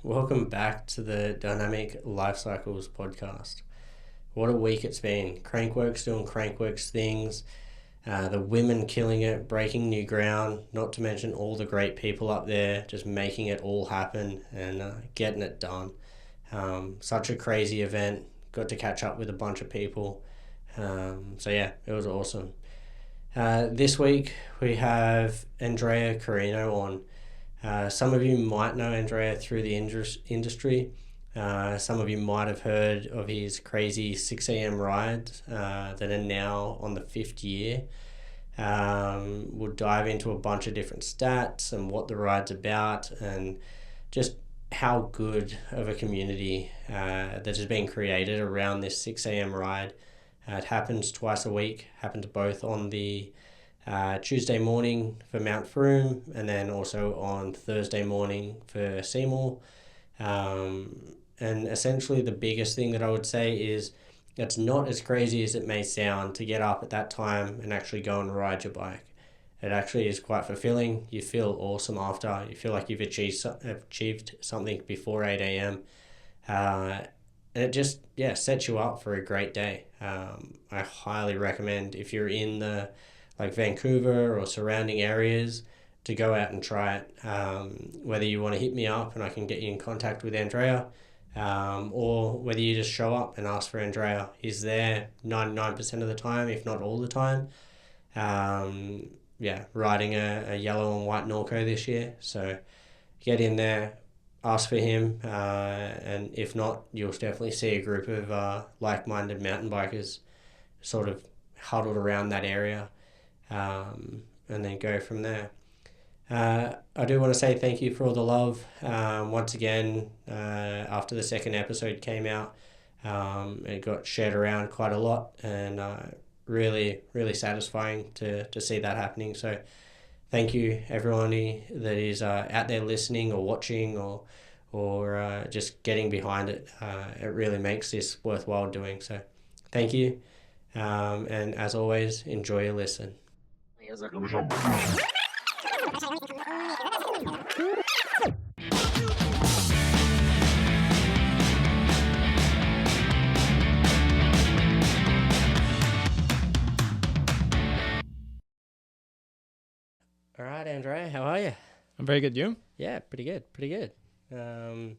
Welcome back to the Dynamic Life Cycles podcast. What a week it's been. Crankworks doing Crankworks things, the women killing it, breaking new ground, not to mention all the great people up there just making it all happen and getting it done. Such a crazy event. Got to catch up with a bunch of people. It was awesome. This week we have Andrea Carrino on. Some of you might know Andrea through the industry. Some of you might have heard of his crazy 6 a.m. rides that are now on the 5th year. We'll dive into a bunch of different stats and what the ride's about and just how good of a community that has been created around this 6 a.m. ride. It happens twice a week, happens both on the Tuesday morning for Mount Fromme and then also on Thursday morning for Seymour. And essentially the biggest thing that I would say is it's not as crazy as it may sound to get up at that time and actually go and ride your bike. It actually is quite fulfilling. You feel awesome after. You feel like you've achieved something before 8 a.m. And it just sets you up for a great day. I highly recommend if you're in the Vancouver or surrounding areas to go out and try it. Whether you want to hit me up and I can get you in contact with Andrea, or whether you just show up and ask for Andrea. He's there 99% of the time, if not all the time. Riding a yellow and white Norco this year. So get in there, ask for him, and if not, you'll definitely see a group of like-minded mountain bikers sort of huddled around that area. And then go from there. I do want to say thank you for all the love. Once again, after the second episode came out, it got shared around quite a lot and really, really satisfying to see that happening. So thank you everyone that is out there listening or watching or just getting behind it. It really makes this worthwhile doing. So thank you. And as always, enjoy your listen. All right, Andrea, how are you? I'm very good. You? Yeah, pretty good. I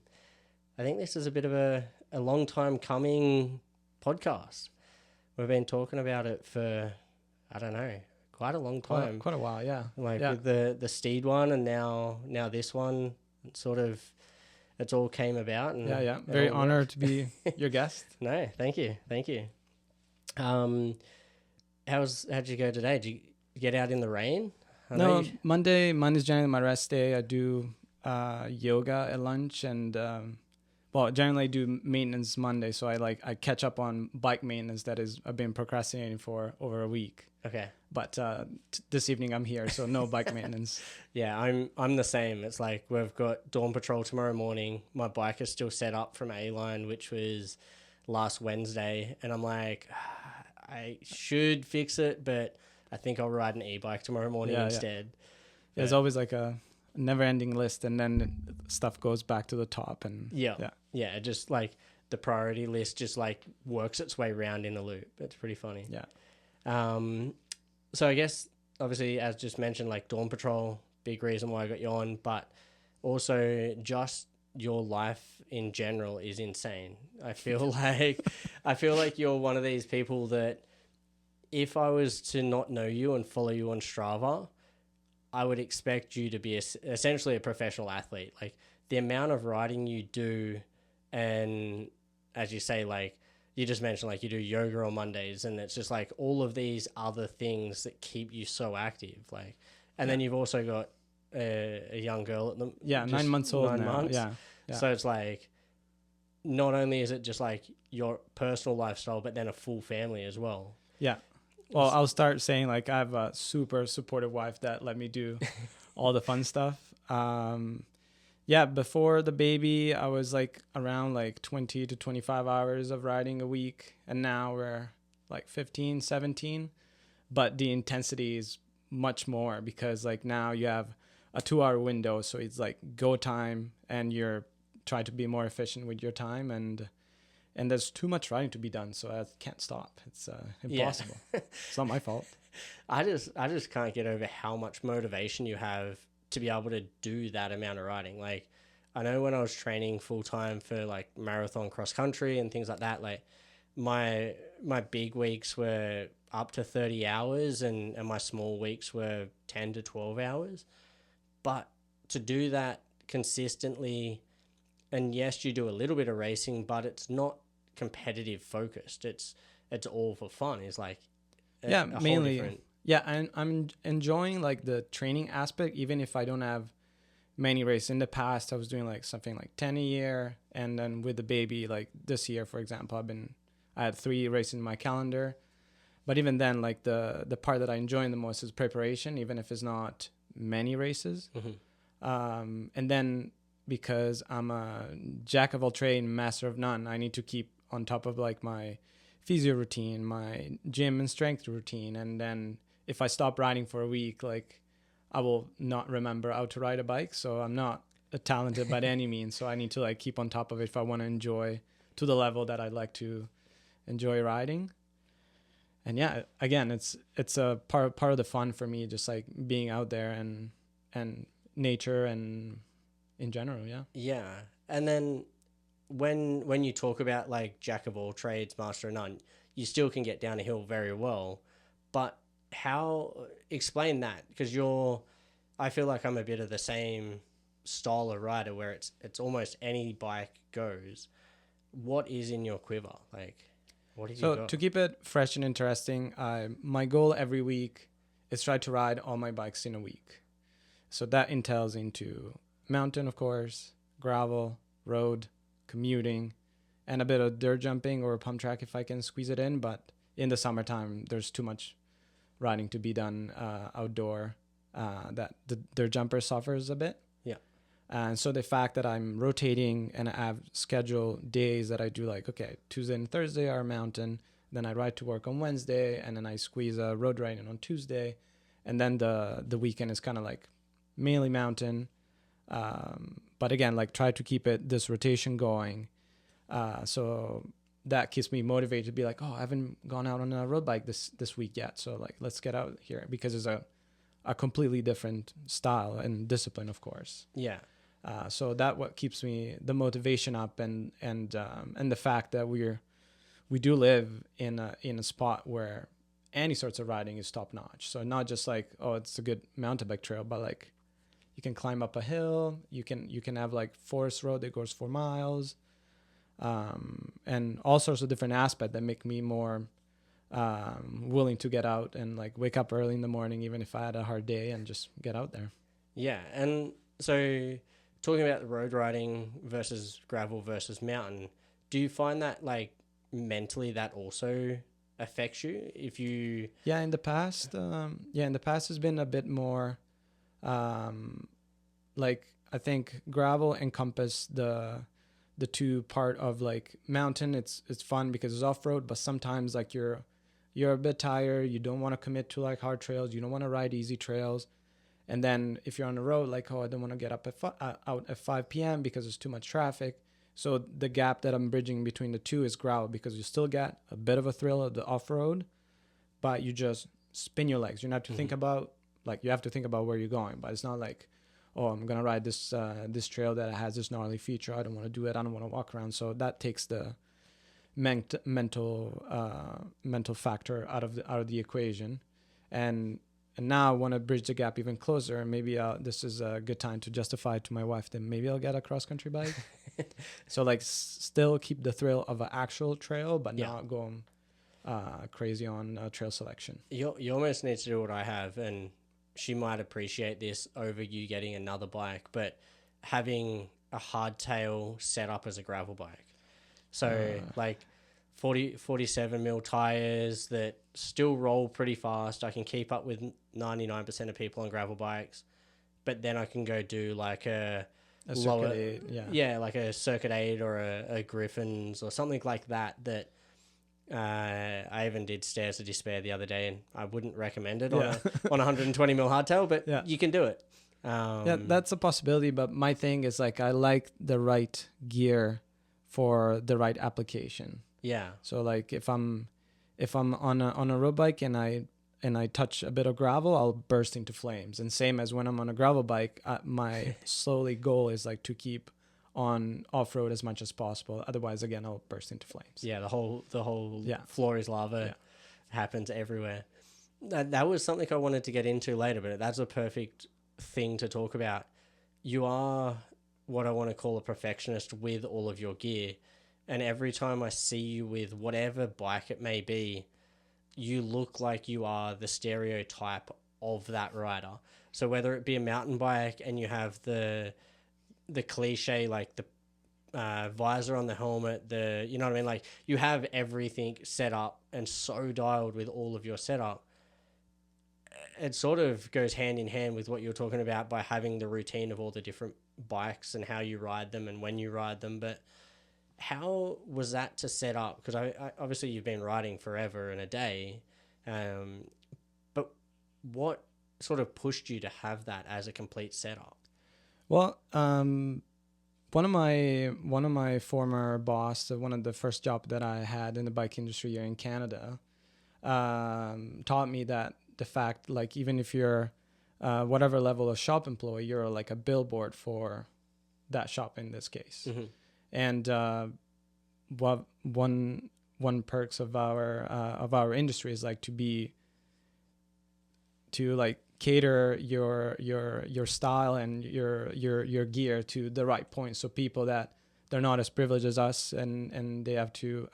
think this is a bit of a long time coming podcast. We've been talking about it for, I don't know, quite a long time. Quite a while, yeah. With the Steed one and now this one, it's all came about. And Very honored to be your guest. No, thank you. How'd you go today? Did you get out in the rain? Monday's generally my rest day. I do yoga at lunch and generally do maintenance Monday. So I catch up on bike maintenance I've been procrastinating for over a week. Okay. But this evening I'm here, so no bike maintenance. Yeah, I'm the same. It's like we've got Dawn Patrol tomorrow morning. My bike is still set up from A-Line, which was last Wednesday. And I'm like, I should fix it, but I think I'll ride an e-bike tomorrow morning instead. Yeah. There's always like a never-ending list, and then stuff goes back to the top. And just like the priority list just like works its way around in a loop. It's pretty funny. Yeah. So I guess obviously, as just mentioned, like Dawn Patrol, big reason why I got you on, but also just your life in general is insane. I feel like you're one of these people that if I was to not know you and follow you on Strava, I would expect you to be essentially a professional athlete. Like the amount of riding you do, and as you say, like you just mentioned, like you do yoga on Mondays, and it's just like all of these other things that keep you so active. Like, and then you've also got a young girl at the 9 months old now. Yeah. So it's like not only is it just like your personal lifestyle, but then a full family as well. Yeah. Well, I'll start saying like I have a super supportive wife that let me do all the fun stuff. Before the baby, I was like around like 20 to 25 hours of riding a week. And now we're like 15, 17. But the intensity is much more because like now you have a 2-hour window. So it's like go time and you're try to be more efficient with your time, and there's too much riding to be done, so I can't stop. It's impossible. It's not my fault. I just can't get over how much motivation you have to be able to do that amount of riding. Like, I know when I was training full time for like marathon cross country and things like that, like my big weeks were up to 30 hours and my small weeks were 10 to 12 hours. But to do that consistently, and yes, you do a little bit of racing, but it's not competitive focused. It's all for fun. It's like a mainly. Yeah, and I'm enjoying like the training aspect, even if I don't have many races. In the past, I was doing like something like 10 a year, and then with the baby, like this year, for example, I had 3 races in my calendar. But even then, like the part that I enjoy the most is preparation, even if it's not many races. And then because I'm a jack of all trades, master of none, I need to keep on top of like my physio routine, my gym and strength routine. And then if I stop riding for a week, like I will not remember how to ride a bike. So I'm not talented by any means. So I need to like keep on top of it if I want to enjoy to the level that I'd like to enjoy riding. And yeah, again, it's a part of the fun for me, just like being out there and nature and in general. Yeah. And then when you talk about like jack of all trades, master of none, you still can get down a hill very well. But explain that? Because I feel like I'm a bit of the same style of rider where it's almost any bike goes. What is in your quiver? Like, what do you got? To keep it fresh and interesting, my goal every week is try to ride all my bikes in a week. So that entails into mountain, of course, gravel, road, commuting, and a bit of dirt jumping or pump track if I can squeeze it in. But in the summertime, there's too much riding to be done outdoor that the dirt jumper suffers a bit. Yeah. And so the fact that I'm rotating and I have scheduled days that I do like, okay, Tuesday and Thursday are mountain, then I ride to work on Wednesday, and then I squeeze a road riding on Tuesday. And then the weekend is kind of like mainly mountain. But again, like try to keep this rotation going. So that keeps me motivated to be like, oh, I haven't gone out on a road bike this week yet. So like, let's get out here, because it's a completely different style and discipline, of course. Yeah. So that what keeps me the motivation up, and the fact that we do live in a spot where any sorts of riding is top notch. So not just like, oh, it's a good mountain bike trail, but like you can climb up a hill, you can have like forest road that goes 4 miles, and all sorts of different aspects that make me more willing to get out and like wake up early in the morning, even if I had a hard day, and just get out there. Yeah. And so talking about the road riding versus gravel versus mountain, do you find that like mentally that also affects you if you... in the past has been a bit more like I think gravel encompass the two part of like mountain. It's fun because it's off-road, but sometimes like you're a bit tired, you don't want to commit to like hard trails, you don't want to ride easy trails. And then if you're on the road, like, oh, I don't want to get up out at 5 p.m. because there's too much traffic. So the gap that I'm bridging between the two is gravel, because you still get a bit of a thrill of the off-road, but you just spin your legs. You don't have to think about, like, you have to think about where you're going, but it's not like, oh, I'm going to ride this trail that has this gnarly feature. I don't want to do it. I don't want to walk around. So that takes the mental factor out of the equation. And now I want to bridge the gap even closer. And maybe this is a good time to justify to my wife that maybe I'll get a cross-country bike. So like still keep the thrill of an actual trail, but not going crazy on trail selection. You almost need to do what I have, and she might appreciate this over you getting another bike, but having a hardtail set up as a gravel bike. So like 47 mil tires that still roll pretty fast. I can keep up with 99% of people on gravel bikes, but then I can go do like a lower, Circuit 8, like a Circuit 8 or a Griffins or something like that. I even did Stairs to Despair the other day, and I wouldn't recommend it on a 120 mil hardtail, but you can do it. Yeah, that's a possibility. But my thing is like I like the right gear for the right application. Yeah. So like if I'm on a road bike and I touch a bit of gravel, I'll burst into flames. And same as when I'm on a gravel bike, my slowly goal is like to keep on off road as much as possible. Otherwise, again, I'll burst into flames. Yeah, the whole floor is lava happens everywhere. That was something I wanted to get into later, but that's a perfect thing to talk about. You are what I want to call a perfectionist with all of your gear. And every time I see you with whatever bike it may be, you look like you are the stereotype of that rider. So whether it be a mountain bike and you have the cliche, like the visor on the helmet, you know what I mean? Like you have everything set up and so dialed with all of your setup. It sort of goes hand in hand with what you're talking about by having the routine of all the different bikes and how you ride them and when you ride them. But how was that to set up? Because I obviously you've been riding forever and a day, but what sort of pushed you to have that as a complete setup? Well, one of my former boss, one of the first job that I had in the bike industry here in Canada, taught me that the fact, like, even if you're whatever level of shop employee, you're like a billboard for that shop in this case. Mm-hmm. And what one perks of our industry is like to like cater your style and your gear to the right point, so people that they're not as privileged as us and they have to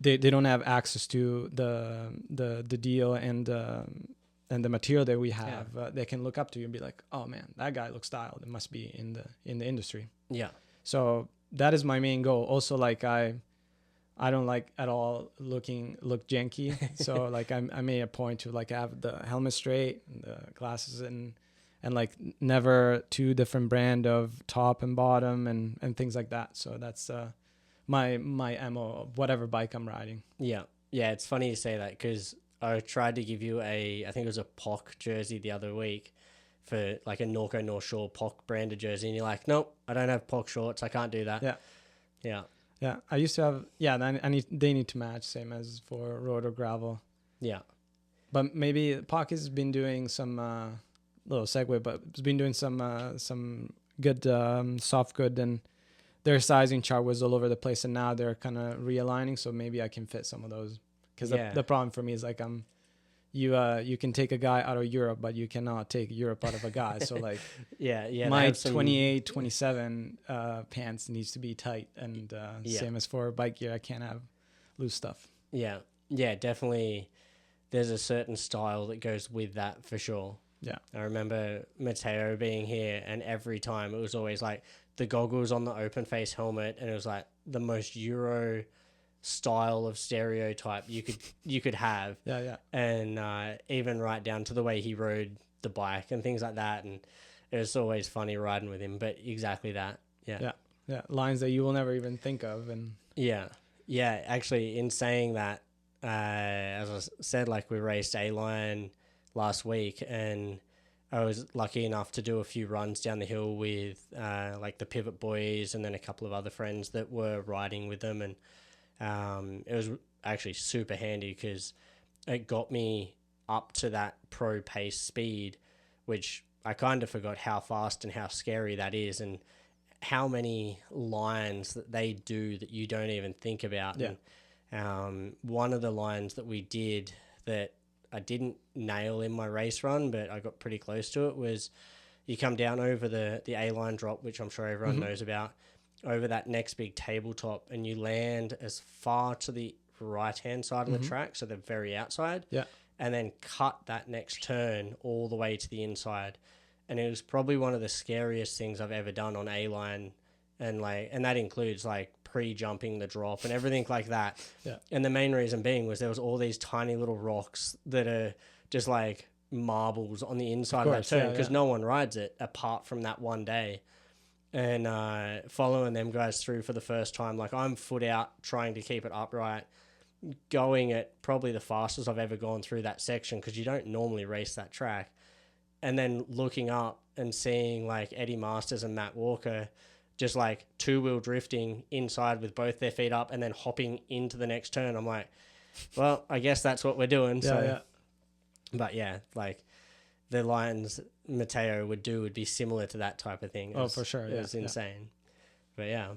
they don't have access to the deal and the material that we have. They can look up to you and be like, oh man, that guy looks styled, it must be in the industry. Yeah. So that is my main goal. Also, like I don't like at all look janky. So like I made a point to like have the helmet straight and the glasses and like never two different brand of top and bottom and things like that. So that's my MO of whatever bike I'm riding. Yeah. Yeah. It's funny you say that because I tried to give you I think it was a POC jersey the other week for like a Norco North Shore POC branded jersey. And you're like, nope, I don't have POC shorts. I can't do that. Yeah. Yeah. Yeah, I used to have. Yeah, they need to match, same as for road or gravel. Yeah, but maybe Pocket's been doing some little segue, but it's been doing some good soft good, and their sizing chart was all over the place, and now they're kind of realigning. So maybe I can fit some of those, because the problem for me is like you can take a guy out of Europe, but you cannot take Europe out of a guy. So like, my 28, 27 pants needs to be tight, and same as for bike gear, I can't have loose stuff. Yeah, definitely. There's a certain style that goes with that for sure. Yeah, I remember Matteo being here, and every time it was always like the goggles on the open face helmet, and it was like the most Euro style of stereotype you could have. Yeah. And even right down to the way he rode the bike and things like that, and it was always funny riding with him. But exactly that. Yeah. Lines that you will never even think of. And actually, in saying that, as I said, like we raced A-Line last week, and I was lucky enough to do a few runs down the hill with like the Pivot Boys and then a couple of other friends that were riding with them. And it was actually super handy because it got me up to that pro pace speed, which I kind of forgot how fast and how scary that is, and how many lines that they do that you don't even think about. Yeah. And one of the lines that we did that I didn't nail in my race run, but I got pretty close to it, was you come down over the A-line drop, which I'm sure everyone knows about, over that next big tabletop, and you land as far to the right-hand side of the track, so the very outside, and then cut that next turn all the way to the inside. And it was probably one of the scariest things I've ever done on A-Line, and that includes like pre-jumping the drop and everything like that. Yeah. And the main reason being was there was all these tiny little rocks that are just like marbles on the inside of that turn, because no one rides it apart from that one day. And following them guys through for the first time, like I'm foot out trying to keep it upright, going at probably the fastest I've ever gone through that section, because you don't normally race that track. and then looking up and seeing like Eddie Masters and Matt Walker just like two-wheel drifting inside with both their feet up and then hopping into the next turn. I'm like, well, I guess that's what we're doing. But yeah, like the lines Matteo would do would be similar to that type of thing. For sure. It was insane. But yeah.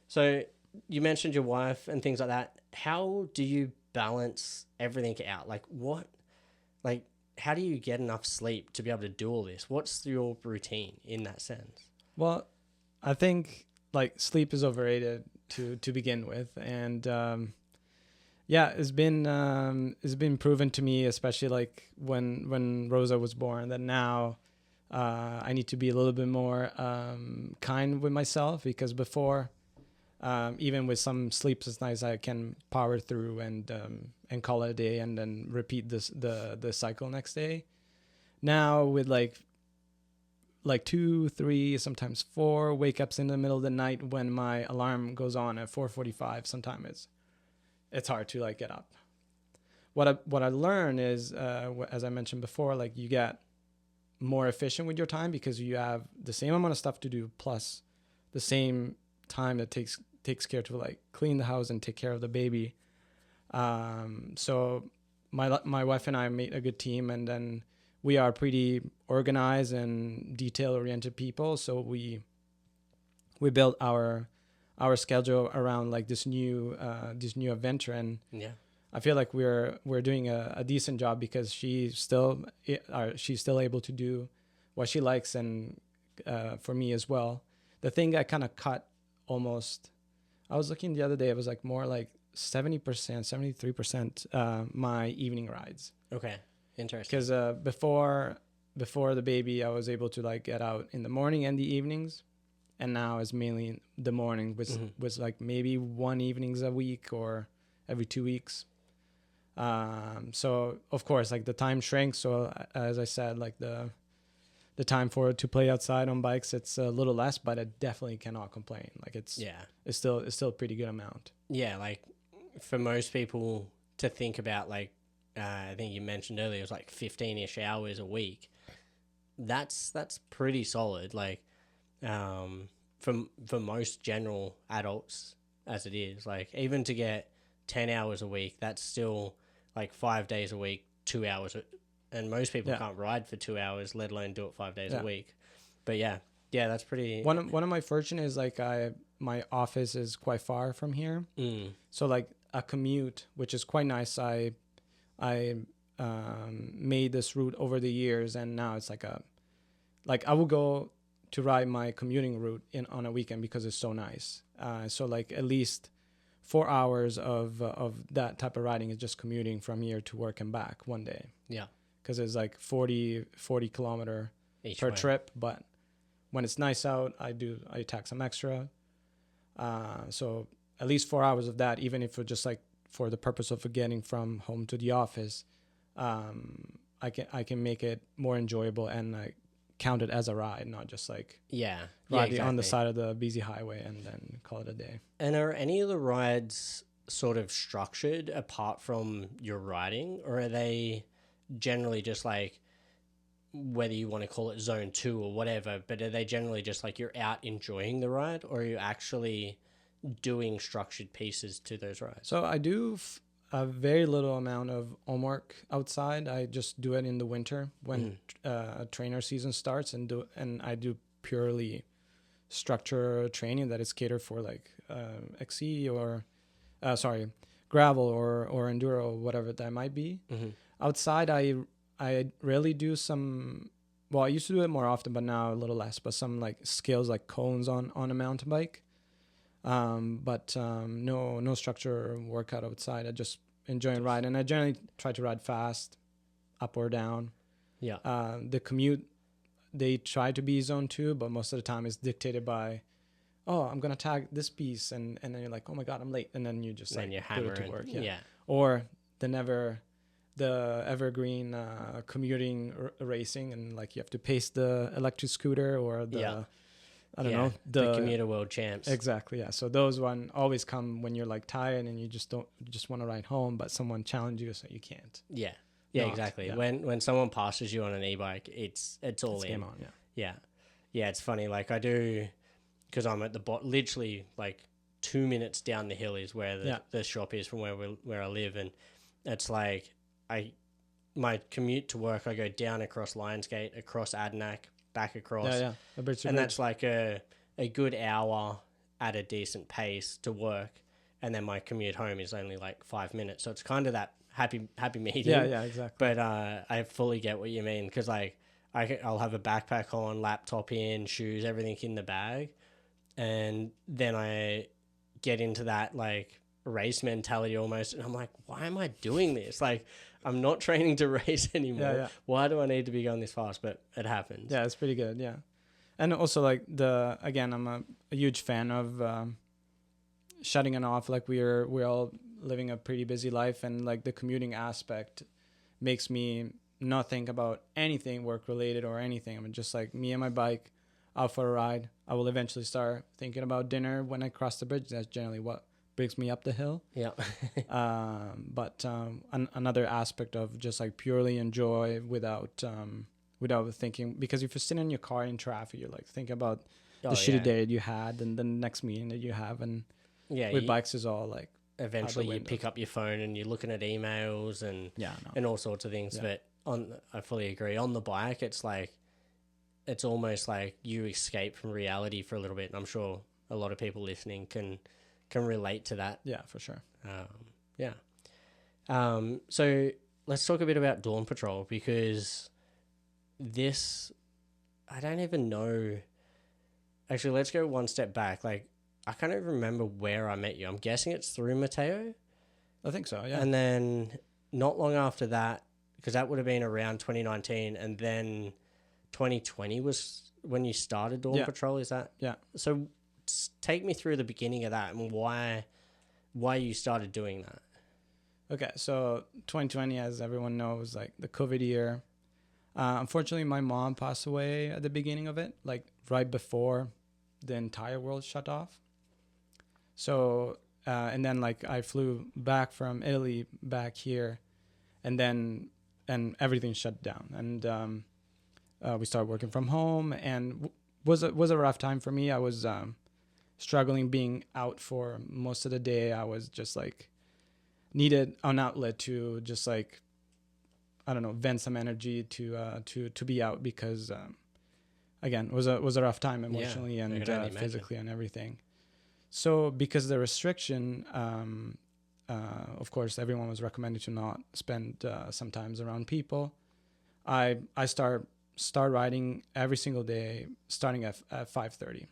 So you mentioned your wife and things like that. How do you balance everything out? How do you get enough sleep to be able to do all this? What's your routine in that sense? Well, I think like sleep is overrated to begin with, and it's been proven to me, especially like when Rosa was born, that now I need to be a little bit more kind with myself, because before, even with some sleepless nights, I can power through and call it a day and then repeat the cycle next day. Now with like 2, 3, sometimes 4 wake ups in the middle of the night when my alarm goes on at 4:45, sometimes it's hard to like get up. What I learned is, as I mentioned before, like you get more efficient with your time because you have the same amount of stuff to do plus the same time that takes care to like clean the house and take care of the baby. So my wife and I made a good team, and then we are pretty organized and detail-oriented people. So we built our schedule around like this new adventure, and I feel like we're doing a decent job because she's still able to do what she likes, and for me as well. The thing I kind of cut almost, I was looking the other day, it was like more like 70%, 73% my evening rides. Okay. Interesting. Because before the baby, I was able to like get out in the morning and the evenings, and now it's mainly the morning, was like maybe 1 evenings a week or every 2 weeks. So of course, like the time shrinks. So as I said, like the time to play outside on bikes, it's a little less, but I definitely cannot complain. Like it's still a pretty good amount. Yeah, like for most people to think about, like I think you mentioned earlier, it was like 15-ish hours a week. That's pretty solid. Like for most general adults as it is, like even to get 10 hours a week, that's still like 5 days a week, 2 hours. And most people can't ride for 2 hours, let alone do it 5 days a week. But yeah, that's pretty. One of my fortune is like my office is quite far from here. So like a commute, which is quite nice. I made this route over the years, and now it's like I will go to ride my commuting route on a weekend because it's so nice. So like at least 4 hours of that type of riding is just commuting from here to work and back one day. Yeah. Because it's like 40 kilometer Each per way. trip. But when it's nice out, I tack some extra. So at least 4 hours of that, even if it's just like for the purpose of getting from home to the office, I can make it more enjoyable and count it as a ride, not just like riding on the side of the busy highway and then call it a day. And are any of the rides sort of structured apart from your riding, or are they generally just like, whether you want to call it zone 2 or whatever, but are they generally just like you're out enjoying the ride, or are you actually doing structured pieces to those rides? So I do a very little amount of homework outside. I just do it in the winter when trainer season starts, and I do purely structure training that is catered for like XC or gravel or enduro, whatever that might be. Outside, I rarely do some. Well, I used to do it more often, but now a little less. But some like skills like cones on a mountain bike. But no structure or workout outside. I just enjoy riding, and I generally try to ride fast, up or down. Yeah. The commute, they try to be zone 2, but most of the time it's dictated by, I'm gonna tag this piece, and then you're like, oh my god, I'm late, and then you just like put it to work. Yeah. Or the evergreen commuting racing, and like you have to pace the electric scooter or the. I don't know. The commuter world champs. Exactly, yeah. So those one always come when you're like tired and you just want to ride home, but someone challenges you so you can't. Yeah. Yeah, not. exactly. Yeah. When someone passes you on an e-bike, it's all It's in. game on. Yeah. Yeah, yeah. It's funny. Like I do, because I'm at the literally like 2 minutes down the hill is where Yeah. the shop is from where I live, and it's like my commute to work, I go down across Lionsgate, across Adanac, back across, Yeah. Yeah. The bridge to and bridge. that's like a good hour at a decent pace to work, and then my commute home is only like 5 minutes. So it's kind of that happy medium. Yeah. Yeah. Exactly. But I fully get what you mean, because like I'll have a backpack on, laptop in, shoes, everything in the bag, and then I get into that like race mentality almost, and I'm like, why am I doing this? Like, I'm not training to race anymore. Yeah. Yeah. Why do I need to be going this fast? But it happens. Yeah. It's pretty good. Yeah. And also like again, I'm a huge fan of shutting it off. Like we're all living a pretty busy life, and like the commuting aspect makes me not think about anything work related or anything. I mean, just like me and my bike out for a ride. I will eventually start thinking about dinner when I cross the bridge. That's generally what brings me up the hill. Yeah. But another aspect of just like purely enjoy without thinking, because if you're sitting in your car in traffic, you're like thinking about the shitty day that you had and the next meeting that you have, and with bikes is all like eventually you pick up your phone and you're looking at emails and all sorts of things. Yeah. But I fully agree. On the bike, it's like it's almost like you escape from reality for a little bit, and I'm sure a lot of people listening can relate to that. Yeah, for sure. Yeah. So let's talk a bit about Dawn Patrol, because this, I don't even know. Actually, let's go one step back. Like, I can't even remember where I met you. I'm guessing it's through Matteo. I think so, yeah. And then not long after that, because that would have been around 2019, and then 2020 was when you started Dawn Patrol, is that? Yeah. So take me through the beginning of that and why you started doing that. Okay, so 2020, as everyone knows, like the COVID year. Unfortunately, my mom passed away at the beginning of it, like right before the entire world shut off. So, and then like I flew back from Italy back here, and everything shut down, and we started working from home, and was a rough time for me. I was struggling being out for most of the day. I was just like needed an outlet to just like, I don't know, vent some energy to be out, because again, it was a rough time emotionally and physically and everything. So because the restriction, of course, everyone was recommended to not spend some times around people. I start riding every single day, starting at 5:30.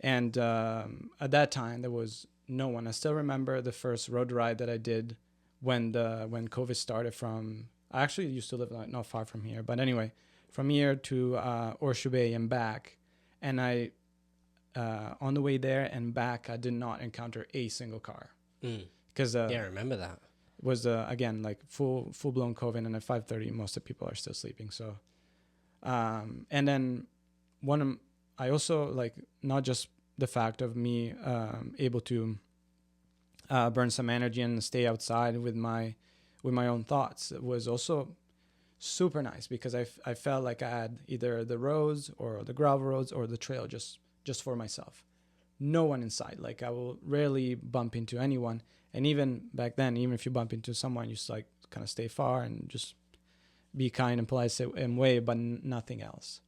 And at that time, there was no one. I still remember the first road ride that I did when COVID started. I actually used to live not far from here, but anyway, from here to Horseshoe Bay and back, and I on the way there and back, I did not encounter a single car. Because I remember that. It was again like full blown COVID, and at 5:30, most of the people are still sleeping. So, and then I also like not just the fact of me able to burn some energy and stay outside with my own thoughts. It was also super nice, because I felt like I had either the roads or the gravel roads or the trail just for myself. No one inside. Like I will rarely bump into anyone. And even back then, even if you bump into someone, you just like kind of stay far and just be kind and polite in way, but nothing else.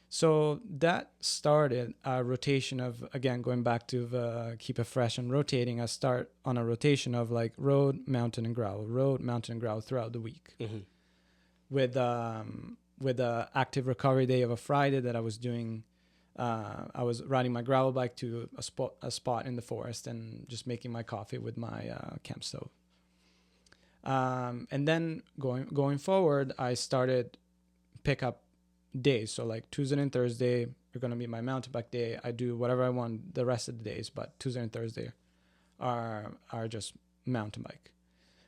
So that started a rotation of, again, going back to the keep it fresh and rotating. I start on a rotation of like road, mountain, and gravel, road, mountain, and gravel throughout the week. Mm-hmm. With a active recovery day of a Friday that I was doing, I was riding my gravel bike to a spot in the forest and just making my coffee with my camp stove. And then going forward, I started pick up days. So like Tuesday and Thursday are going to be my mountain bike day. I do whatever I want the rest of the days, but Tuesday and Thursday are just mountain bike.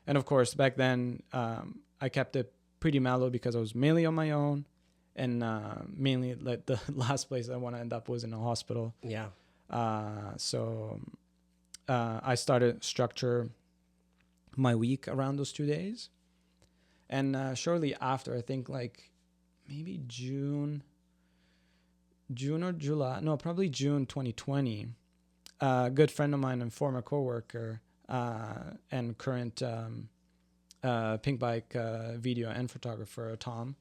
And of course, back then, I kept it pretty mellow because I was mainly on my own, and mainly like the last place I want to end up was in a hospital. Yeah. So I started structure my week around those 2 days. And shortly after, I think like maybe June or July, no, probably June 2020, a good friend of mine and former coworker and current pink bike video and photographer, Tom,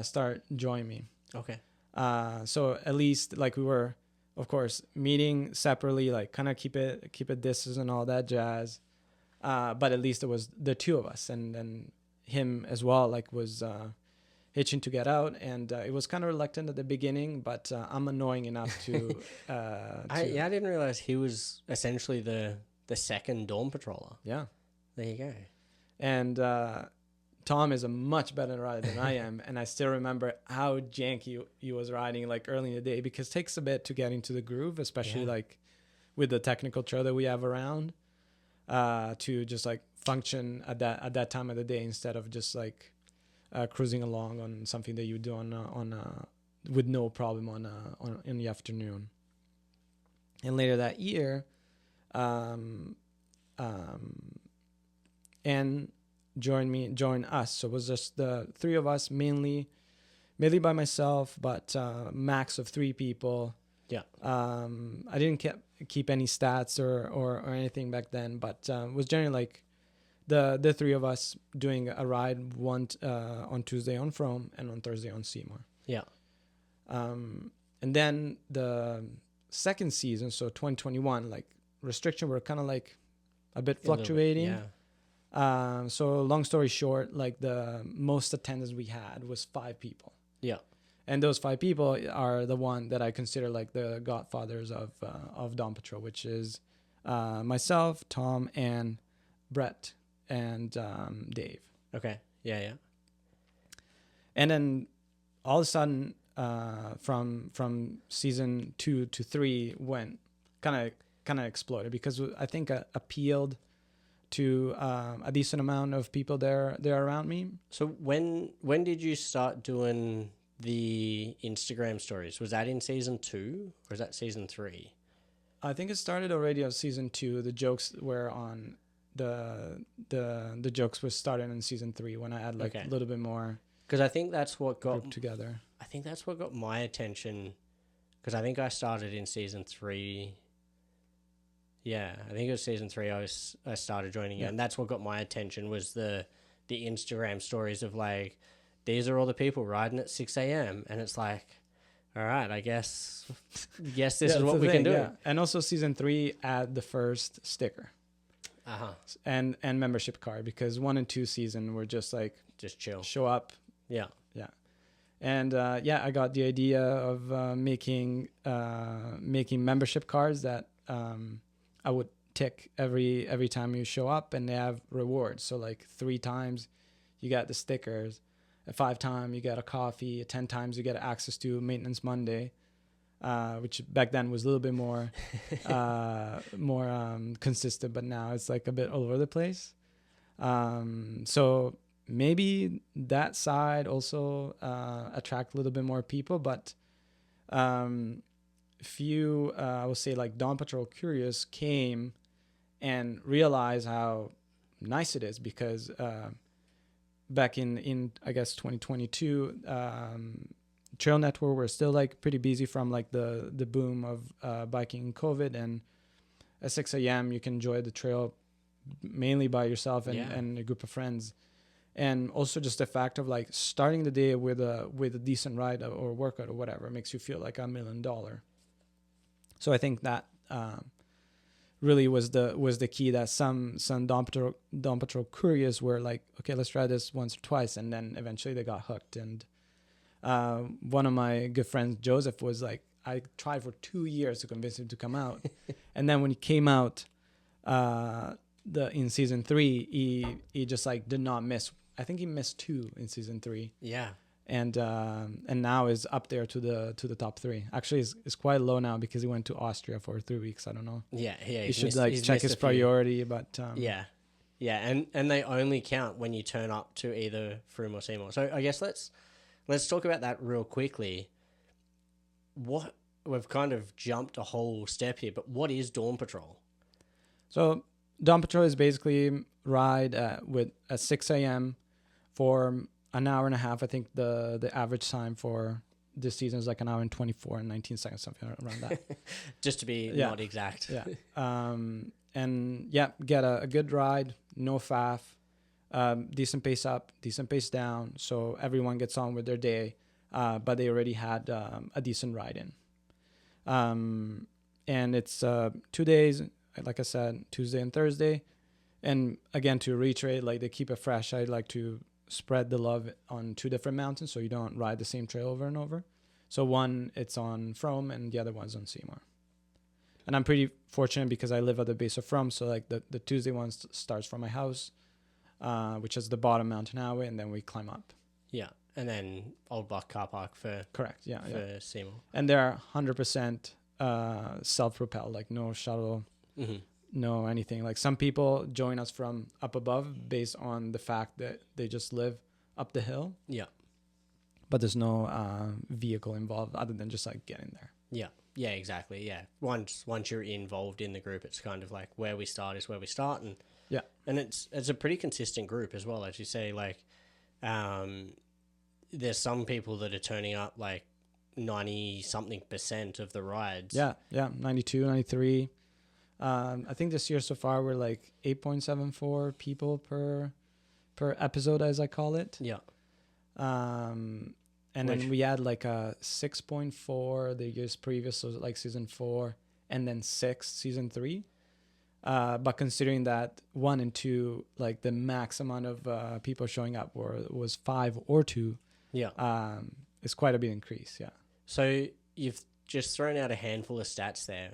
start joining me. Okay. So at least like we were, of course, meeting separately, like kind of keep it distance and all that jazz. But at least it was the two of us, and then him as well, like was itching to get out, and it was kind of reluctant at the beginning, but I'm annoying enough to. I didn't realize he was essentially the second Dawn Patroller. Yeah. There you go. And Tom is a much better rider than I am, and I still remember how janky he was riding like early in the day, because it takes a bit to get into the groove, especially like with the technical trail that we have around, to just like function at that time of the day instead of just like cruising along on something that you do on with no problem on in the afternoon. And later that year, and join us. So it was just the three of us, mainly by myself, but max of 3 people. Yeah. I didn't keep any stats or anything back then, but it was generally like the 3 of us doing a ride on Tuesday on Fromme and on Thursday on Seymour. Yeah. And then the second season, so 2021, like restrictions were kind of like a bit fluctuating. Yeah. So long story short, like the most attendance we had was 5 people. Yeah. And those 5 people are the one that I consider like the godfathers of Dawn Patrol, which is myself, Tom, and Brett, and Dave. Okay. Yeah, yeah. And then all of a sudden, from season 2 to 3 went kind of exploded, because I think appealed to a decent amount of people there around me. So when did you start doing the Instagram stories? Was that in season 2 or was that season 3? I think it started already on season 2. The jokes were on the jokes were started in season 3 when I had like a little bit more. Because I think that's what got together. I think that's what got my attention. Because I think I started in season 3. Yeah, I think it was season 3. I started joining it, and that's what got my attention, was the Instagram stories of like, these are all the people riding at 6 a.m. and it's like, all right, I guess this is what we can do. Yeah. And also season 3 add the first sticker. And membership card, because 1 and 2 season were just like just chill, show up. Yeah. And I got the idea of making membership cards that I would tick every time you show up, and they have rewards. So like 3 times you get the stickers, at 5 times you get a coffee, at 10 times you get access to Maintenance Monday, which back then was a little bit more consistent, but now it's like a bit all over the place. So maybe that side also attract a little bit more people, but few, I would say like Dawn Patrol curious came and realized how nice it is, because back in I guess 2022, Trail Network were still like pretty busy from like the boom of biking and COVID, and at 6 a.m. you can enjoy the trail mainly by yourself and a group of friends. And also just the fact of like starting the day with a decent ride or workout or whatever makes you feel like $1 million. So I think that really was the key, that some Dawn Patrol curious were like, okay, let's try this once or twice, and then eventually they got hooked. And one of my good friends, Joseph, was like, I tried for 2 years to convince him to come out, and then when he came out in season 3, he just like did not miss. I think he missed 2 in season 3. Yeah. And now is up there to the top 3. Actually, it's quite low now because he went to Austria for 3 weeks. I don't know. Yeah. He should like check his priority, but yeah, and they only count when you turn up to either Froome or Seymour. So I guess let's talk about that real quickly. What, we've kind of jumped a whole step here, but what is Dawn Patrol? So Dawn Patrol is basically ride at 6 a.m. for an hour and a half. I think the average time for this season is like an hour and 24 and 19 seconds, something around that. Just to be not exact. Yeah. And yeah, get a good ride, no faff, decent pace up, decent pace down. So everyone gets on with their day, but they already had a decent ride in. And it's 2 days, like I said, Tuesday and Thursday. And again, to reiterate, like they keep it fresh. I like to spread the love on 2 different mountains so you don't ride the same trail over and over. So one, it's on Fromme, and the other one's on Seymour. And I'm pretty fortunate because I live at the base of Fromme. So like the Tuesday one starts from my house, which is the bottom mountain highway, and then we climb up. Yeah. And then Old Block car park for Seymour. And they're 100% self-propelled, like no shuttle, no anything. Like some people join us from up above based on the fact that they just live up the hill. Yeah. But there's no vehicle involved other than just like getting there. Yeah. Yeah, exactly. Yeah. Once you're involved in the group, it's kind of like where we start is where we start. And yeah. And it's a pretty consistent group as well, as you say, like there's some people that are turning up like 90-something% of the rides. Yeah, 92, 93. I think this year so far we're like 8.74 people per episode, as I call it. Yeah. And then we had like a 6.4 the years previous, so like season 4, and then 6 season 3. But considering that 1 and 2, like the max amount of people showing up was 5 or 2. Yeah. It's quite a big increase. Yeah. So you've just thrown out a handful of stats there.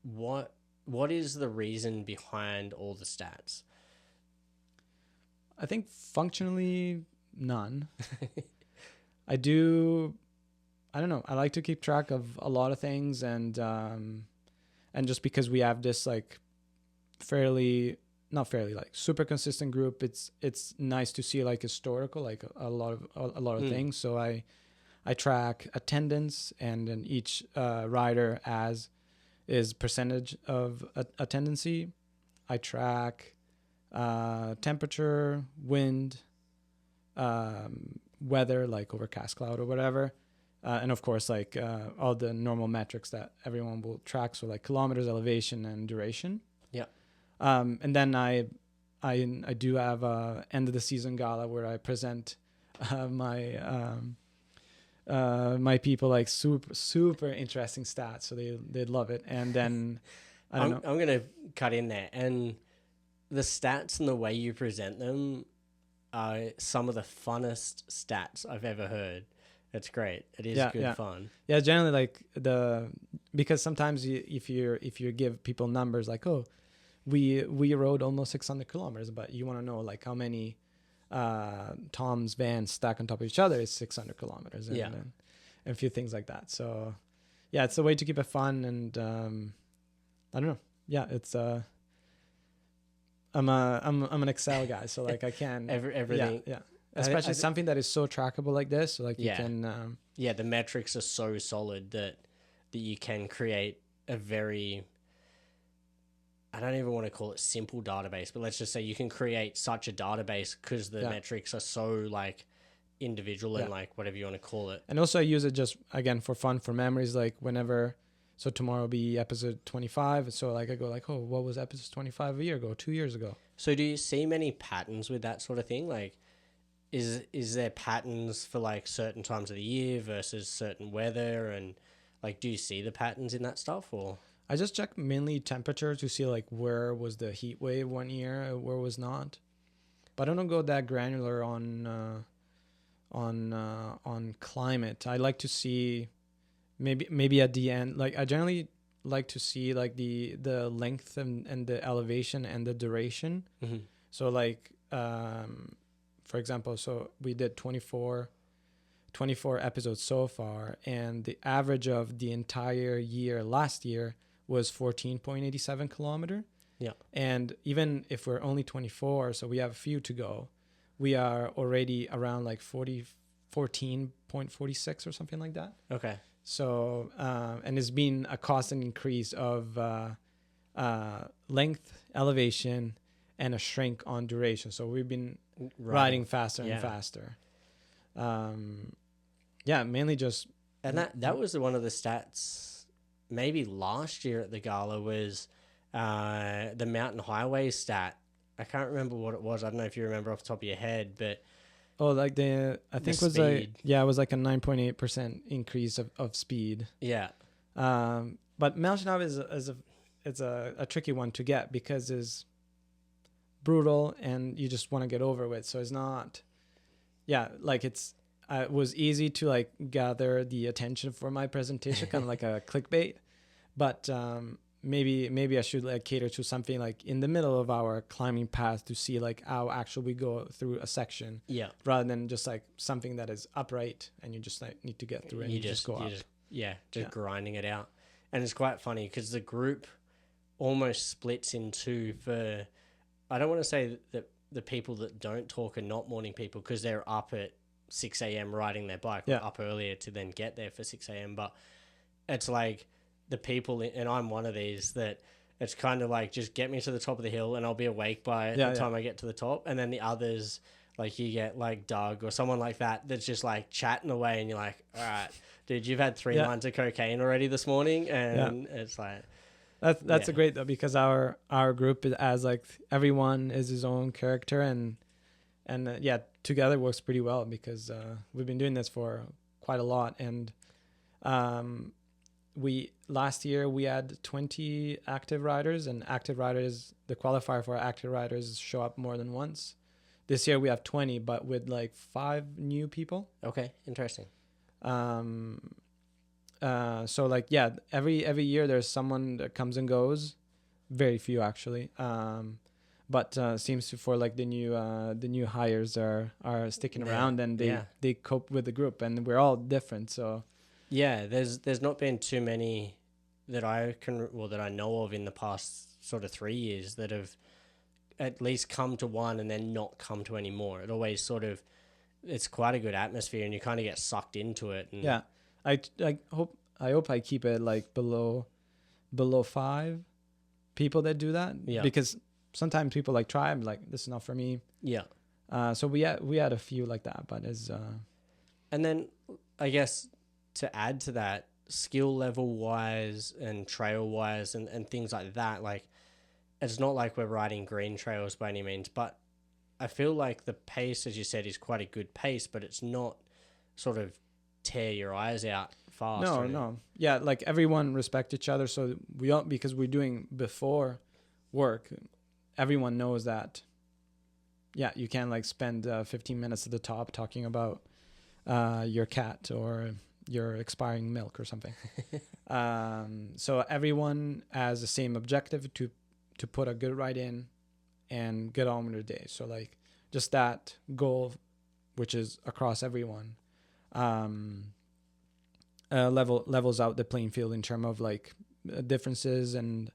What is the reason behind all the stats? I think functionally none. I don't know. I like to keep track of a lot of things, and just because we have this like like super consistent group, it's nice to see like historical, like a lot of things. So I track attendance, and then each rider is percentage of attendance. I track temperature, wind, weather, like overcast cloud or whatever, and of course like all the normal metrics that everyone will track, so like kilometers, elevation, and duration. Yeah. And then I do have a end of the season gala where I present my people like super interesting stats, so they'd love it. And then I'm gonna cut in there, and the stats and the way you present them are some of the funnest stats I've ever heard. It's great. It is good fun. Yeah, generally like because sometimes if you give people numbers like, oh, we rode almost 600 kilometers, but you want to know like how many Tom's vans stack on top of each other is 600 kilometers, and a few things like that. So yeah, it's a way to keep it fun, and I don't know. Yeah, it's I'm an Excel guy, so like I can everything. Yeah. Especially something that is so trackable like this, so like you can the metrics are so solid that you can create a very, I don't even want to call it simple database, but let's just say you can create such a database because the metrics are so like individual and like whatever you want to call it. And also I use it just again for fun, for memories, like whenever. So tomorrow will be episode 25. So like I go like, oh, what was episode 25 a year ago, 2 years ago? So do you see many patterns with that sort of thing? Like, is there patterns for like certain times of the year versus certain weather, and like do you see the patterns in that stuff? Or I just check mainly temperature to see like where was the heat wave one year, where was not. But I don't go that granular on climate. I like to see maybe at the end, like I generally like to see like the length and the elevation and the duration. Mm-hmm. So like for example, so we did 24 episodes so far, and the average of the entire year last year was 14.87 kilometer. Yeah. And even if we're only 24, so we have a few to go, we are already around like 14.46 or something like that. Okay. So, and it's been a constant increase of length, elevation, and a shrink on duration. So we've been riding faster and faster. Mainly just. And that was one of the stats maybe last year at the gala was the mountain highway stat. I can't remember what it was. I don't know if you remember off the top of your head, but I think it was it was like a 9.8% increase of speed. Yeah. But mountain highway it's a tricky one to get because it's brutal and you just want to get over with. So it's not, it was easy to like gather the attention for my presentation, kind of like a clickbait, but maybe I should like cater to something like in the middle of our climbing path to see like how actually we go through a section, rather than just like something that is upright and you just like need to get through and you just go up. Grinding it out. And it's quite funny because the group almost splits in two for, I don't want to say that the people that don't talk are not morning people because they're up at 6 a.m. riding their bike, up earlier to then get there for 6 a.m. But it's like the people, and I'm one of these, that it's kind of like just get me to the top of the hill and I'll be awake by the time I get to the top. And then the others, like you get like Doug or someone like that that's just like chatting away and you're like, all right, dude, you've had 3 lines of cocaine already this morning. And it's like... That's a great though, because our group is as like everyone is his own character and together works pretty well because we've been doing this for quite a lot. And last year we had 20 active riders, and active riders, the qualifier for active riders show up more than once. This year we have 20, but with like 5 new people. Okay, interesting. So like, every year there's someone that comes and goes, very few actually. But seems to for like the new hires are sticking around and they cope with the group, and we're all different. So there's not been too many that I know of in the past sort of 3 years that have at least come to one and then not come to any more. It always sort of, it's quite a good atmosphere and you kind of get sucked into it. And I hope I keep it like below 5 people that do that. Yeah. Because sometimes people like try, I'm like, this is not for me. Yeah. So we had a few like that, but and then I guess to add to that, skill level wise and trail wise and things like that, like it's not like we're riding green trails by any means, but I feel like the pace, as you said, is quite a good pace, but it's not sort of tear your eyes out fast. No. Yeah, like everyone respect each other. So we all, because we're doing before work, everyone knows that. Yeah, you can't like spend 15 minutes at the top talking about your cat or your expiring milk or something. So everyone has the same objective to put a good ride in and get on with their day. So like just that goal, which is across everyone, levels out the playing field in terms of like differences and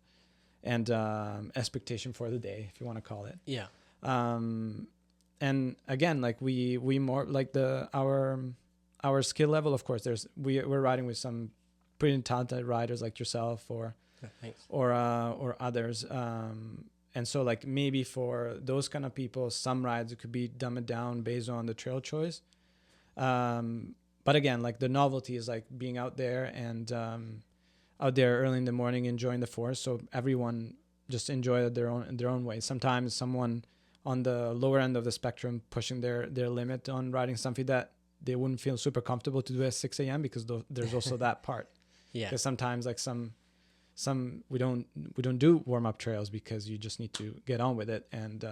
expectation for the day, if you want to call it. Yeah. And again, like we more like our skill level. Of course, we're riding with some pretty talented riders like yourself or others. And so like maybe for those kind of people, some rides it could be dumbed down based on the trail choice. But again, like the novelty is like being out there and out there early in the morning enjoying the forest. So everyone just enjoy it their own way. Sometimes someone on the lower end of the spectrum pushing their limit on riding something that they wouldn't feel super comfortable to do at 6 a.m. because there's also that part. Yeah. Because sometimes like some we don't do warm up trails because you just need to get on with it, and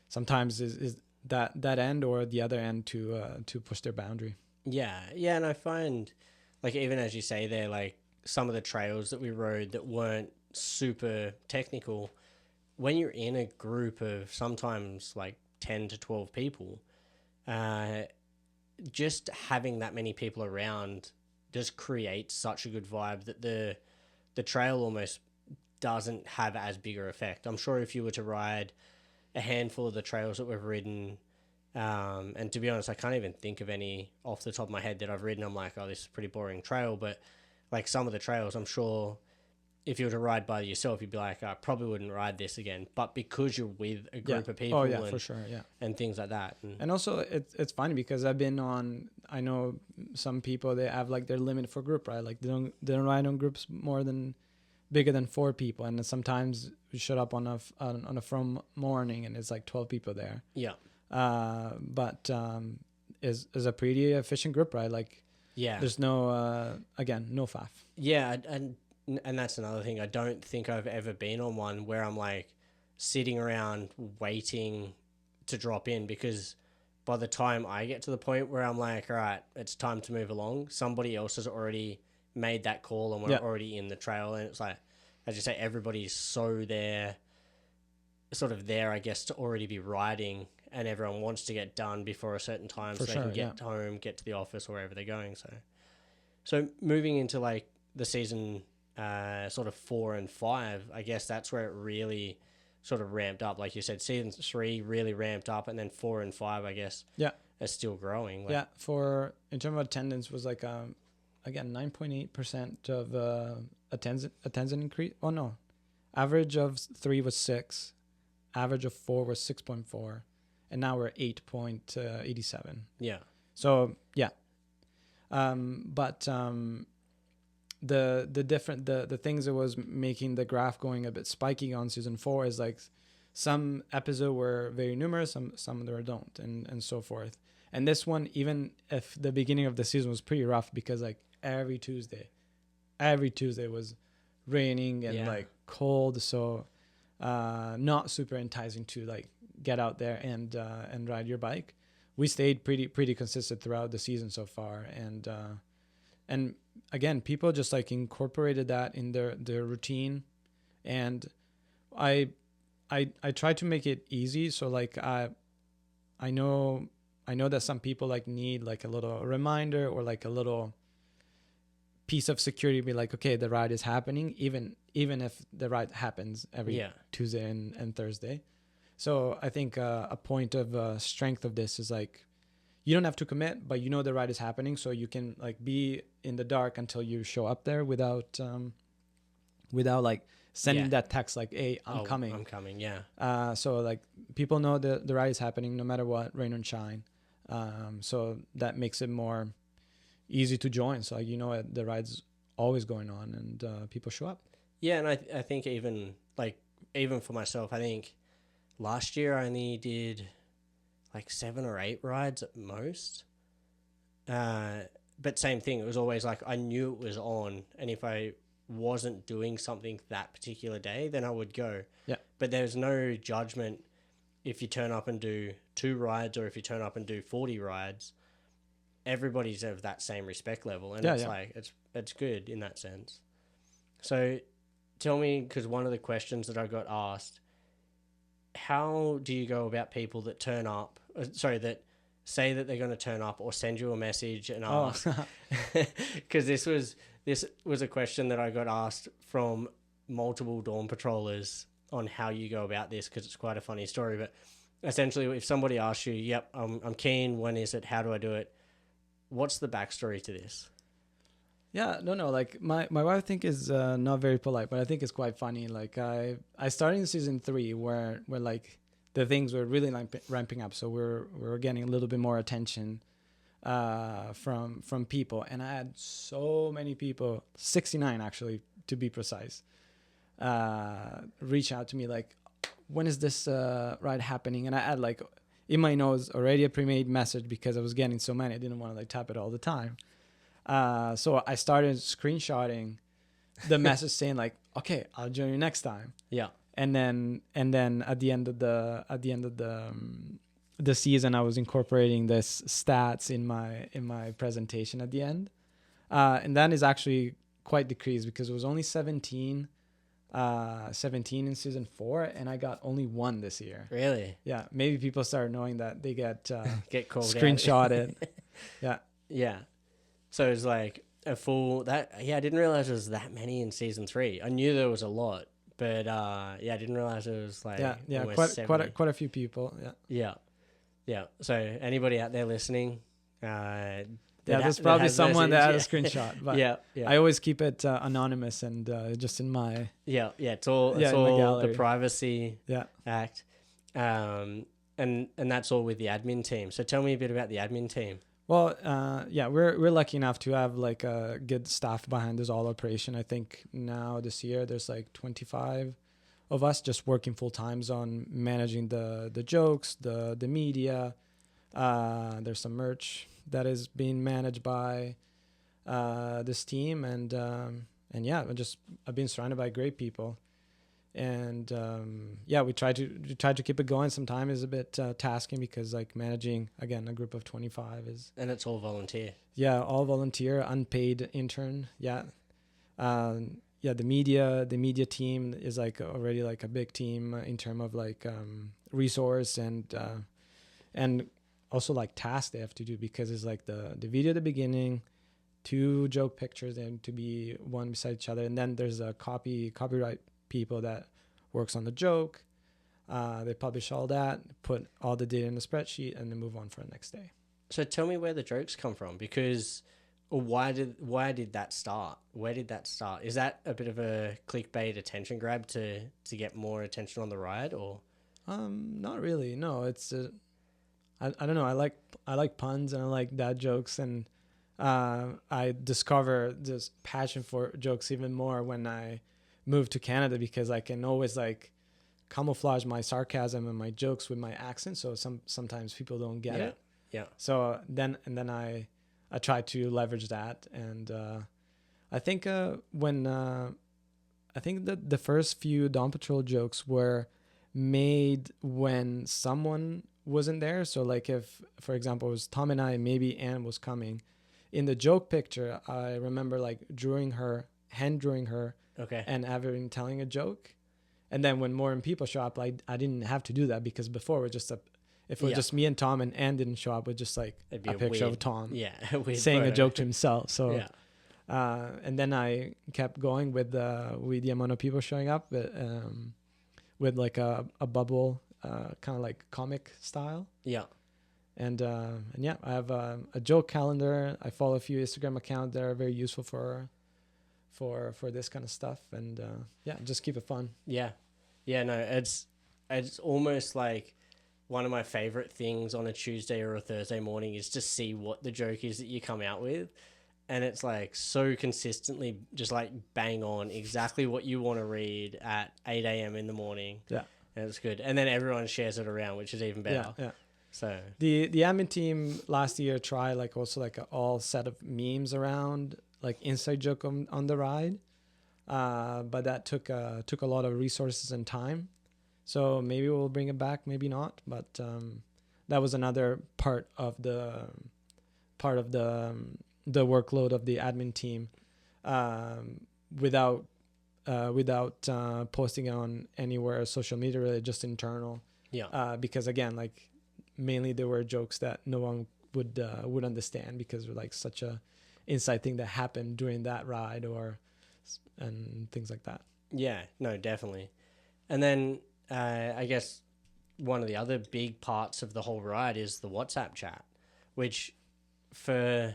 sometimes is that end or the other end to push their boundary. Yeah, and I find like even as you say there, like some of the trails that we rode that weren't super technical, when you're in a group of sometimes like 10 to 12 people, just having that many people around just creates such a good vibe that the trail almost doesn't have as bigger effect. I'm sure if you were to ride a handful of the trails that we've ridden, and to be honest, I can't even think of any off the top of my head that I've ridden. I'm like, oh, this is a pretty boring trail. But like some of the trails, I'm sure if you were to ride by yourself, you'd be like, I probably wouldn't ride this again. But because you're with a group of people, and, for sure, and things like that, and also it's funny because I've been on. I know some people, they have like their limit for group ride, like they don't ride on groups bigger than 4 people, and then sometimes we showed up on a Fromme morning and it's like 12 people there. Yeah. But is a pretty efficient group ride. Like, yeah, there's no again, no faff. Yeah, and that's another thing. I don't think I've ever been on one where I'm like sitting around waiting to drop in, because by the time I get to the point where I'm like, all right, it's time to move along, somebody else has already made that call and we're already in the trail. And it's like, as you say, everybody's so there, I guess, to already be riding, and everyone wants to get done before a certain time so they can get home, get to the office or wherever they're going. So moving into like the season sort of 4 and 5, I guess that's where it really sort of ramped up. Like you said, season 3 really ramped up, and then 4 and 5, I guess, are still growing. Like, in terms of attendance was like again 9.8% of attendance increase. Oh no, average of 3 was 6, average of 4 was 6.4, and now we're 8.87. Yeah. So but the things that was making the graph going a bit spiky on season 4 is like some episodes were very numerous, some there don't, and so forth. And this one, even if the beginning of the season was pretty rough, because like every Tuesday was raining and like cold, so not super enticing to like get out there and ride your bike. We stayed pretty consistent throughout the season so far, and again, people just like incorporated that in their routine, and I try to make it easy. So like I know that some people like need like a little reminder or like a little piece of security to be like, okay, the ride is happening, even if the ride happens every Tuesday and Thursday. So I think a point of strength of this is like, you don't have to commit, but you know the ride is happening, so you can like be in the dark until you show up there without like sending that text like, hey, I'm coming. So like people know the ride is happening no matter what, rain or shine. So that makes it more easy to join. So you know the ride's always going on, and people show up. Yeah, and I think even for myself, I think last year I only did like 7 or 8 rides at most. But same thing, it was always like I knew it was on, and if I wasn't doing something that particular day, then I would go. Yeah. But there's no judgment if you turn up and do 2 rides or if you turn up and do 40 rides. Everybody's of that same respect level, and like it's good in that sense. So tell me, because one of the questions that I got asked, how do you go about people that turn up, that say that they're going to turn up or send you a message and ask? Because this was a question that I got asked from multiple Dawn Patrollers on how you go about this, because it's quite a funny story. But essentially, if somebody asks you, yep, I'm keen, when is it, how do I do it, what's the backstory to this? Yeah, no, like my wife I think is not very polite, but I think it's quite funny. Like I started in season 3 where like the things were really ramping up, so we're getting a little bit more attention from people, and I had so many people, 69 actually to be precise, reach out to me like, when is this ride happening? And I had like in my nose already a pre-made message, because I was getting so many, I didn't want to like tap it all the time. So I started screenshotting the message saying like, okay, I'll join you next time. Yeah. And then at the end of the season, I was incorporating this stats in my presentation at the end. And that is actually quite decreased, because it was only 17 in season 4, and I got only 1 this year. Really? Yeah. Maybe people started knowing that they get called screenshotted. Yeah. Yeah. So it's like a full that. Yeah, I didn't realize there was that many in season 3. I knew there was a lot, but I didn't realize it was like quite a few people. Yeah. Yeah. So anybody out there listening, Yeah, there's probably someone that had a screenshot, but yeah. I always keep it anonymous and just in my it's all in my the gallery. Privacy Yeah. Act, and that's all with the admin team. So tell me a bit about the admin team. Well, we're lucky enough to have like a good staff behind this all operation. I think now this year there's like 25 of us just working full times on managing the jokes, the media. There's some merch that is being managed by this team, and yeah, I've been surrounded by great people, and we try to keep it going. Sometimes is a bit tasking because like managing again a group of 25 is, and it's all volunteer. Yeah, all volunteer, unpaid intern. Yeah. The media team is like already like a big team in terms of like resource and also like tasks they have to do, because it's like the video at the beginning, 2 joke pictures and to be one beside each other, and then there's a copyright people that works on the joke. They publish all that, put all the data in the spreadsheet, and then move on for the next day. So tell me where the jokes come from, because why did that start? Where did that start? Is that a bit of a clickbait attention grab to get more attention on the ride, or? Not really. No, it's I don't know. I like puns and I like dad jokes, and I discover this passion for jokes even more when I moved to Canada, because I can always like camouflage my sarcasm and my jokes with my accent, so sometimes people don't get it. Yeah. So then I try to leverage that, and I think when I think that the first few Dawn Patrol jokes were made when someone wasn't there. So like if, for example, it was Tom and I, maybe Anne was coming. In the joke picture, I remember like hand drawing her, okay, and having telling a joke. And then when more people show up, like I didn't have to do that, because before it was just if it was just me and Tom and Anne didn't show up, it was just like a picture of Tom saying a joke to himself. So and then I kept going with the amount of people showing up, with like a bubble, kind of like comic style. Yeah. And yeah, I have a joke calendar. I follow a few Instagram accounts that are very useful for this kind of stuff, and just keep it fun. No, it's almost like one of my favorite things on a Tuesday or a Thursday morning is to see what the joke is that you come out with, and it's like so consistently just like bang on exactly what you want to read at 8 a.m. in the morning. Yeah, and it's good, and then everyone shares it around, which is even better. Yeah. So the admin team last year tried like also like a all set of memes around like inside joke on the ride, but that took a lot of resources and time. So maybe we'll bring it back, maybe not. But that was another part of the workload of the admin team, without posting on anywhere social media, really just internal. Yeah. Because again, like mainly there were jokes that no one would understand, because we're like such a inside thing that happened during that ride and things like that. Yeah, no, definitely. And then I guess one of the other big parts of the whole ride is the WhatsApp chat, which for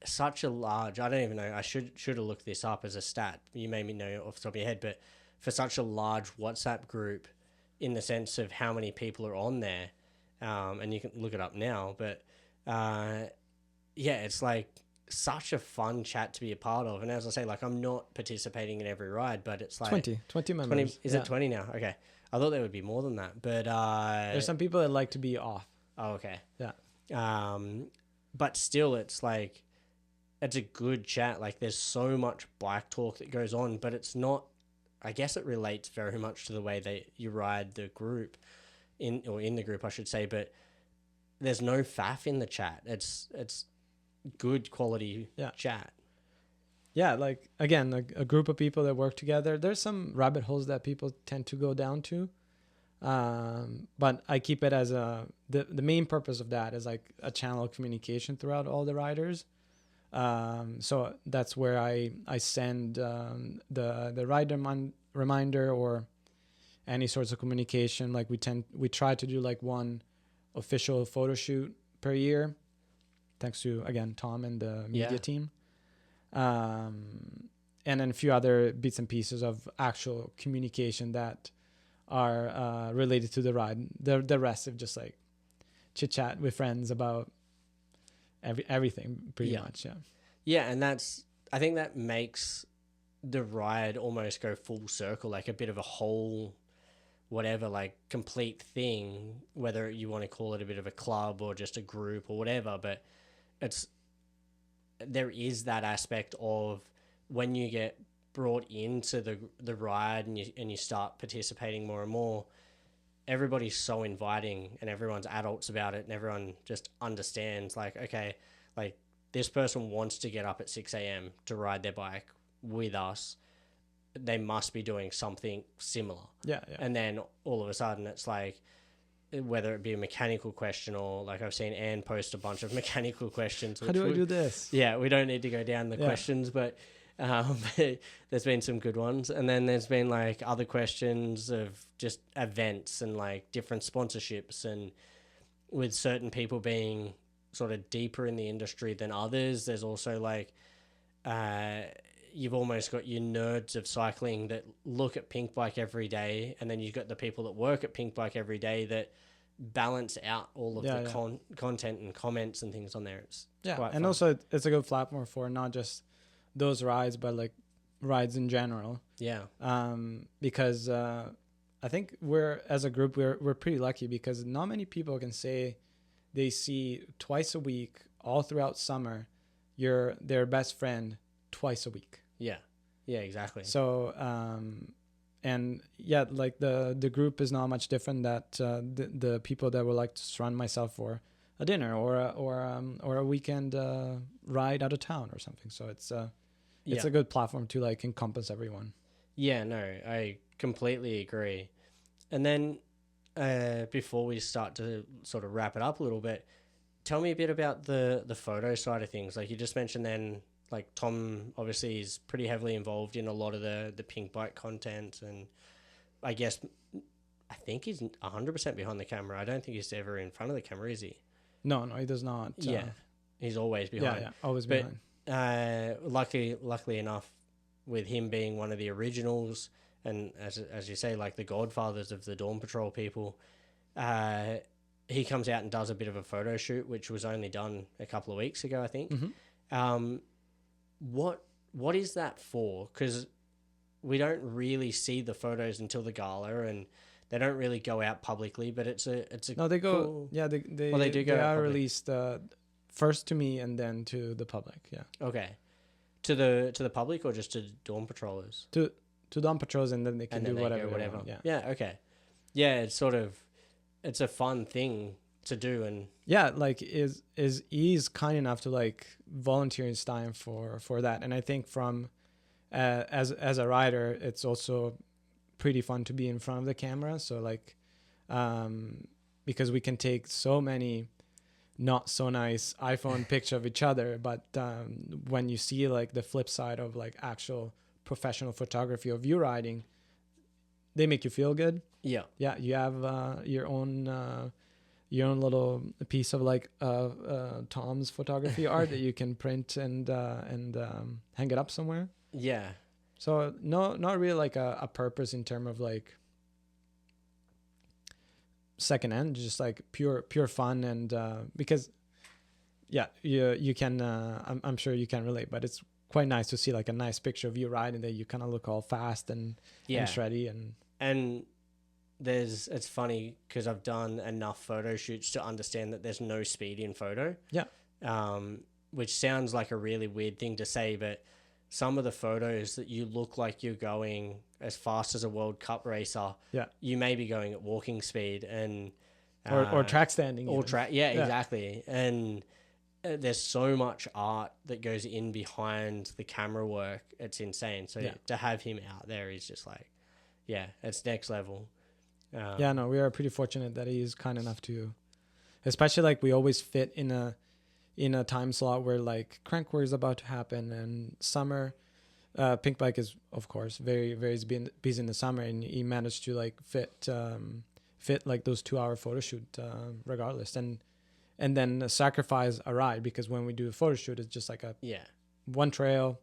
such a large, I don't even know, I should have looked this up as a stat. You made me know off the top of your head, but for such a large WhatsApp group, in the sense of how many people are on there, and you can look it up now, but it's like such a fun chat to be a part of. And as I say, like I'm not participating in every ride, but it's like 20 members. Is it 20 now? Okay. I thought there would be more than that, but there's some people that like to be off. Oh, okay. Yeah. But still, it's like it's a good chat. Like there's so much black talk that goes on, but it's not. I guess it relates very much to the way that you ride the group, in the group, I should say. But there's no faff in the chat. It's good quality chat. Yeah, like again, a group of people that work together. There's some rabbit holes that people tend to go down to, but I keep it as the main purpose of that is like a channel of communication throughout all the riders. So that's where I send the rider reminder or any sorts of communication. Like we try to do like one official photo shoot per year. thanks to, again, Tom and the media Yeah. team. And then a few other bits and pieces of actual communication that are related to the ride. The rest of just like chit chat with friends about everything pretty Yeah. much. Yeah. Yeah, and I think that makes the ride almost go full circle, like a bit of a whole, whatever, like complete thing, whether you want to call it a bit of a club or just a group or whatever. But there is that aspect of when you get brought into the ride and you start participating more and more, everybody's so inviting and everyone's adults about it and everyone just understands, like, okay, like this person wants to get up at 6 a.m. to ride their bike with us. They must be doing something similar. Yeah. Yeah. And then all of a sudden it's like, whether it be a mechanical question or like I've seen Anne post a bunch of mechanical questions. How do I do this? Yeah, we don't need to go down the questions, but there's been some good ones. And then there's been like other questions of just events and like different sponsorships, and with certain people being sort of deeper in the industry than others. There's also like, you've almost got your nerds of cycling that look at Pink Bike every day, and then you've got the people that work at Pink Bike every day that balance out all of the content and comments and things on there. It's quite and fun. also it's a good platform for not just those rides, but like rides in general. Yeah. Because I think as a group we're pretty lucky, because not many people can say they see twice a week all throughout summer their best friend twice a week. Yeah. Yeah, exactly. So and yeah, like the group is not much different that the people that would like to surround myself for a dinner or a weekend ride out of town or something. So it's a good platform to like encompass everyone. Yeah, no, I completely agree. And then before we start to sort of wrap it up a little bit, tell me a bit about the photo side of things. Like you just mentioned then, like Tom obviously is pretty heavily involved in a lot of the Pink Bike content, and I I think he's 100% behind the camera. I don't think he's ever in front of the camera, is he? No, he does not. Yeah, he's always behind. Yeah, always behind. Luckily enough, with him being one of the originals, and as you say, like the godfathers of the Dawn Patrol people, he comes out and does a bit of a photo shoot, which was only done a couple of weeks ago, I think. Mm-hmm. What is that for? Because we don't really see the photos until the gala, and they don't really go out publicly. But it's a no, they go cool... they do go. They are released first to me and then to the public. Yeah. Okay. To the public or just to Dawn Patrollers? To Dawn Patrols, and then they can do whatever. Whatever. Yeah. Yeah. Okay. Yeah, it's a fun thing to do, and like he's kind enough to like volunteer his time for that. And I think from as a rider, it's also pretty fun to be in front of the camera. So like because we can take so many not so nice iPhone picture of each other, but when you see like the flip side of like actual professional photography of you riding, they make you feel good. Yeah. You have your own little piece of like Tom's photography art that you can print and hang it up somewhere. Yeah. So not really like a purpose in terms of like second end, just like pure fun. And because you can I'm sure you can relate, but it's quite nice to see like a nice picture of you riding that you kind of look all fast and shreddy and it's funny because I've done enough photo shoots to understand that there's no speed in photo. Yeah. Which sounds like a really weird thing to say, but some of the photos that you look like you're going as fast as a World Cup racer, you may be going at walking speed, and or track standing. Or track, exactly. And there's so much art that goes in behind the camera work. It's insane. So to have him out there is just like, it's next level. We are pretty fortunate that he is kind enough to, especially like we always fit in a time slot where like Crankwork is about to happen, and summer, Pink Bike is of course very very busy in the summer, and he managed to like fit like those 2-hour photo shoot regardless. And and then sacrifice a ride, because when we do a photo shoot, it's just like a Yeah. one trail,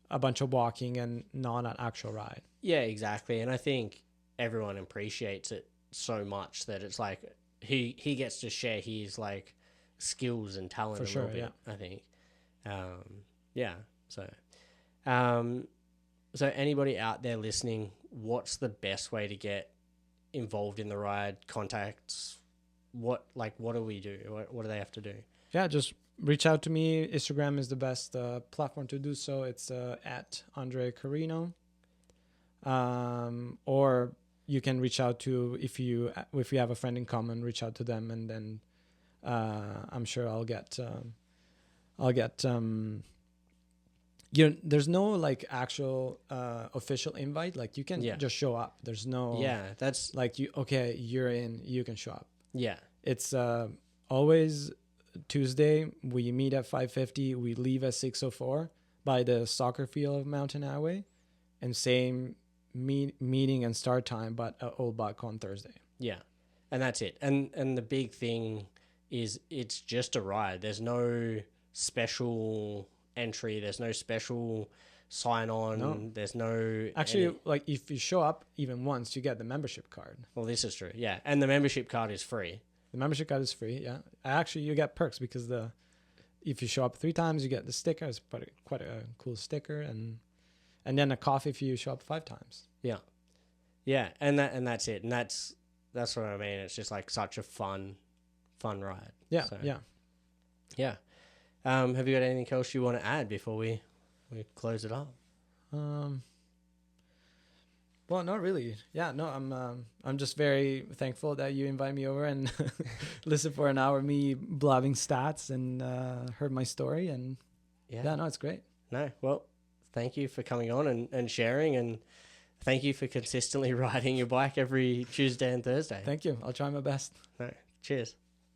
a bunch of walking, and not an actual ride. Yeah, exactly. And I think everyone appreciates it so much that it's like he gets to share his like skills and talent For a sure, little bit, yeah. I think. Yeah. Um, so anybody out there listening, what's the best way to get involved in the ride? Contacts? What do we do? What do they have to do? Yeah, just reach out to me. Instagram is the best platform to do so. It's at Andrea Carrino. Or you can reach out to, if you have a friend in common, reach out to them, and then I'm sure I'll get there's no like actual official invite. Like you can just show up. There's no that's like you're in, you can show up. Yeah. It's always Tuesday. We meet at 5:50. We leave at 6:04 by the soccer field of Mountain Highway, and same meeting and start time, but Old Buck on Thursday. Yeah, and that's it. And the big thing is it's just a ride. There's no special entry. There's no special sign on. No. There's no actually like if you show up even once, you get the membership card. Well, this is true. Yeah, and the membership card is free. The membership card is free. Yeah, actually you get perks because if you show up 3 times, you get the sticker. It's quite a cool sticker, and then a coffee if you show up 5 times. Yeah, yeah, and that's it, and that's what I mean. It's just like such a fun ride. Yeah, so, yeah. Have you got anything else you want to add before we close it up? Well, not really. Yeah, no, I'm just very thankful that you invite me over and listen for an hour of me blabbing stats and heard my story, and no, it's great. No, well, thank you for coming on and sharing, and thank you for consistently riding your bike every Tuesday and Thursday. Thank you. I'll try my best. No, cheers.